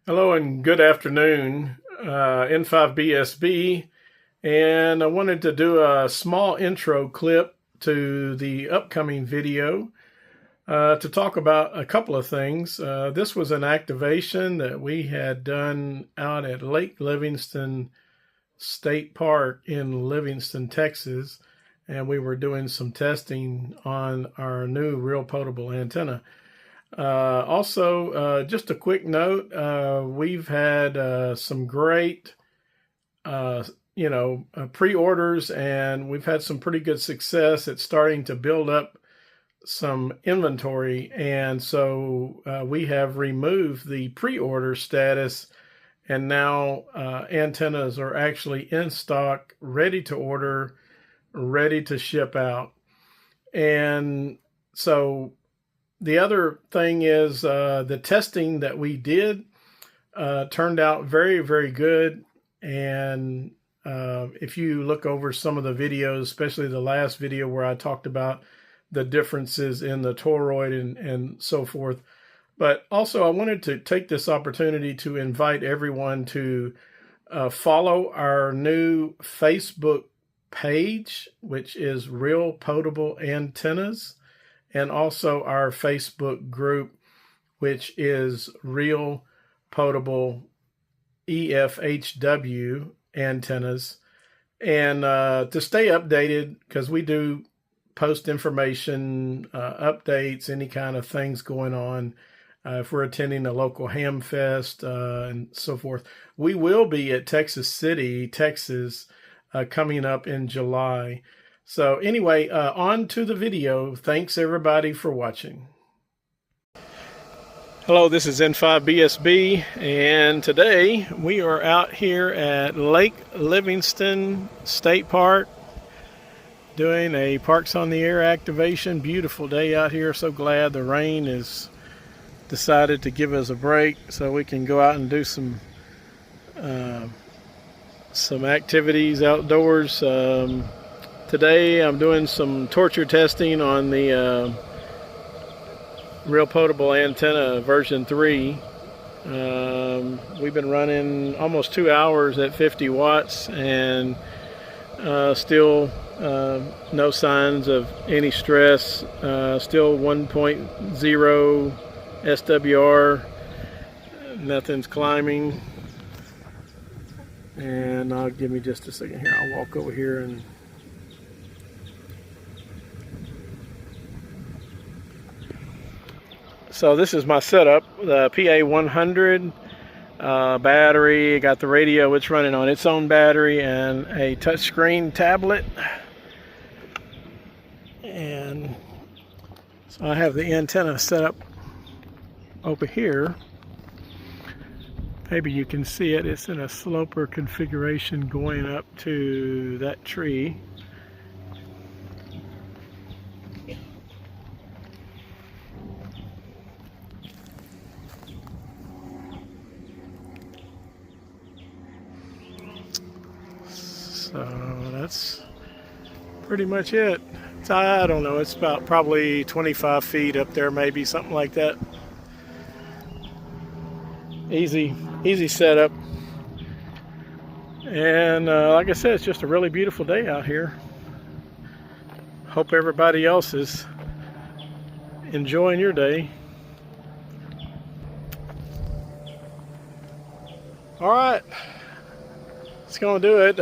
Hello and good afternoon, N5BSB, and I wanted to do a small intro clip to the upcoming video to talk about a couple of things. This was an activation that we had done out at Lake Livingston State Park in Livingston, Texas, and we were doing some testing on our new real potable antenna. Also, just a quick note, we've had some great, pre-orders, and we've had some pretty good success at starting to build up some inventory. And so we have removed the pre-order status, and now antennas are actually in stock, ready to order, ready to ship out. And so the other thing is the testing that we did turned out very, very good. And if you look over some of the videos, especially the last video where I talked about the differences in the toroid and so forth. But also I wanted to take this opportunity to invite everyone to follow our new Facebook page, which is Real Potable Antennas, and also our Facebook group, which is Real Potable EFHW Antennas. And to stay updated, because we do post information, updates, any kind of things going on. If we're attending a local ham fest and so forth. We will be at Texas City, Texas, coming up in July. So anyway, on to the video. Thanks everybody for watching. Hello, this is N5BSB, and today we are out here at Lake Livingston State Park doing a Parks on the Air activation. Beautiful day out here. So glad the rain has decided to give us a break so we can go out and do some activities outdoors. Today I'm doing some torture testing on the Real Potable Antenna version 3. We've been running almost 2 hours at 50 watts and still no signs of any stress. Still 1.0 SWR, nothing's climbing. And give me just a second here. I'll walk over here and so this is my setup, the PA100 battery. Got the radio, it's running on its own battery, and a touchscreen tablet. And so I have the antenna set up over here. Maybe you can see it. It's in a sloper configuration going up to that tree. So that's pretty much it. I don't know, it's about probably 25 feet up there, maybe something like that. Easy setup. And like I said, it's just a really beautiful day out here. Hope everybody else is enjoying your day. All right, it's gonna do it.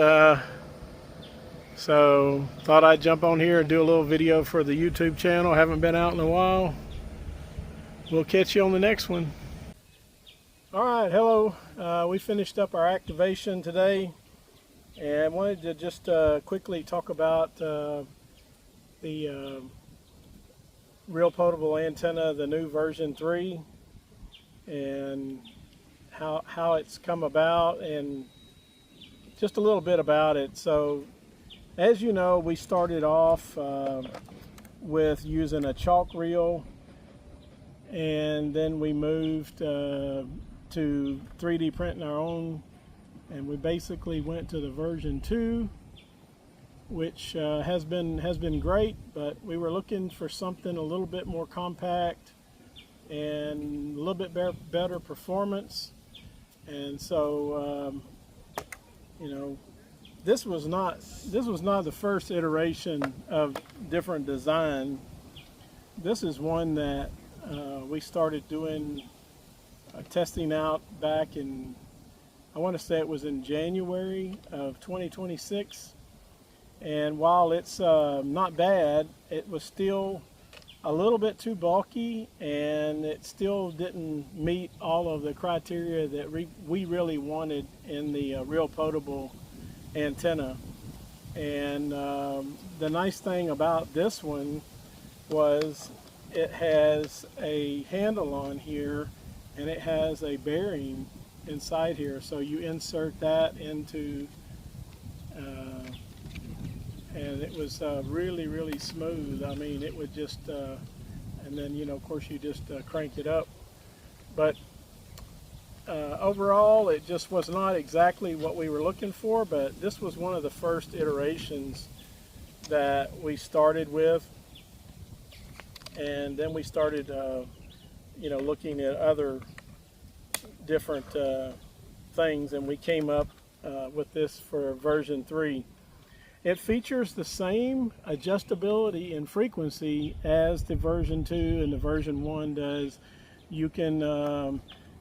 So thought I'd jump on here and do a little video for the YouTube channel. Haven't been out in a while. We'll catch you on the next one. All right, hello. We finished up our activation today, and wanted to just quickly talk about the Real Potable Antenna, the new version 3, and how it's come about, and just a little bit about it. So, as you know, we started off with using a chalk reel, and then we moved to 3D printing our own, and we basically went to the version 2, which has been great, but we were looking for something a little bit more compact and a little bit better performance. And so you know, this was not the first iteration of different design. This is one that we started doing testing out back in, I want to say it was in January of 2026. And while it's not bad, it was still a little bit too bulky, and it still didn't meet all of the criteria that we really wanted in the real potable antenna. And the nice thing about this one was it has a handle on here, and it has a bearing inside here, so you insert that into and it was really smooth. I mean, it would just and then, you know, of course you just crank it up. But overall it just was not exactly what we were looking for, but this was one of the first iterations that we started with. And then we started you know, looking at other different things, and we came up with this for version 3. It features the same adjustability and frequency as the version 2 and the version 1 does. You can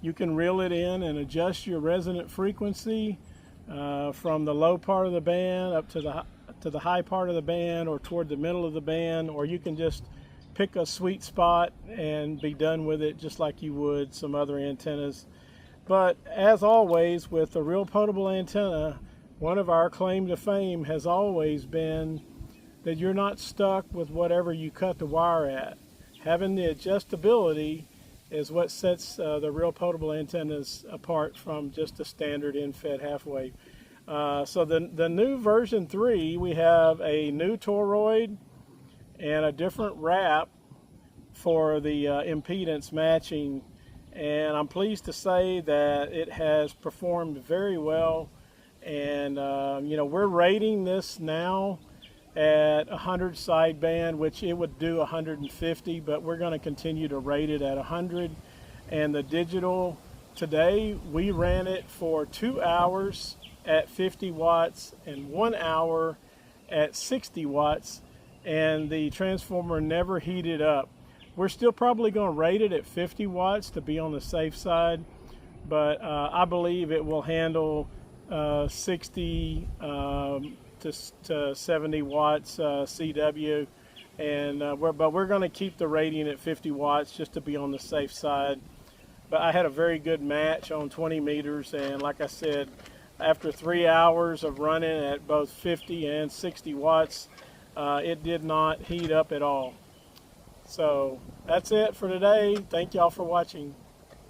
reel it in and adjust your resonant frequency from the low part of the band up to the high part of the band, or toward the middle of the band, or you can just pick a sweet spot and be done with it, just like you would some other antennas. But as always with a real potable antenna, one of our claim to fame has always been that you're not stuck with whatever you cut the wire at. Having the adjustability is what sets the real potable antennas apart from just a standard in-fed half-wave. So the new version 3, we have a new toroid and a different wrap for the impedance matching, and I'm pleased to say that it has performed very well. And you know, we're rating this now at 100 sideband, which it would do 150, but we're going to continue to rate it at 100. And the digital, today we ran it for 2 hours at 50 watts and 1 hour at 60 watts, and the transformer never heated up. We're still probably going to rate it at 50 watts to be on the safe side, but I believe it will handle 60 to 70 watts CW, and but we're going to keep the rating at 50 watts just to be on the safe side. But I had a very good match on 20 meters, and like I said, after 3 hours of running at both 50 and 60 watts, it did not heat up at all. So that's it for today. Thank y'all for watching.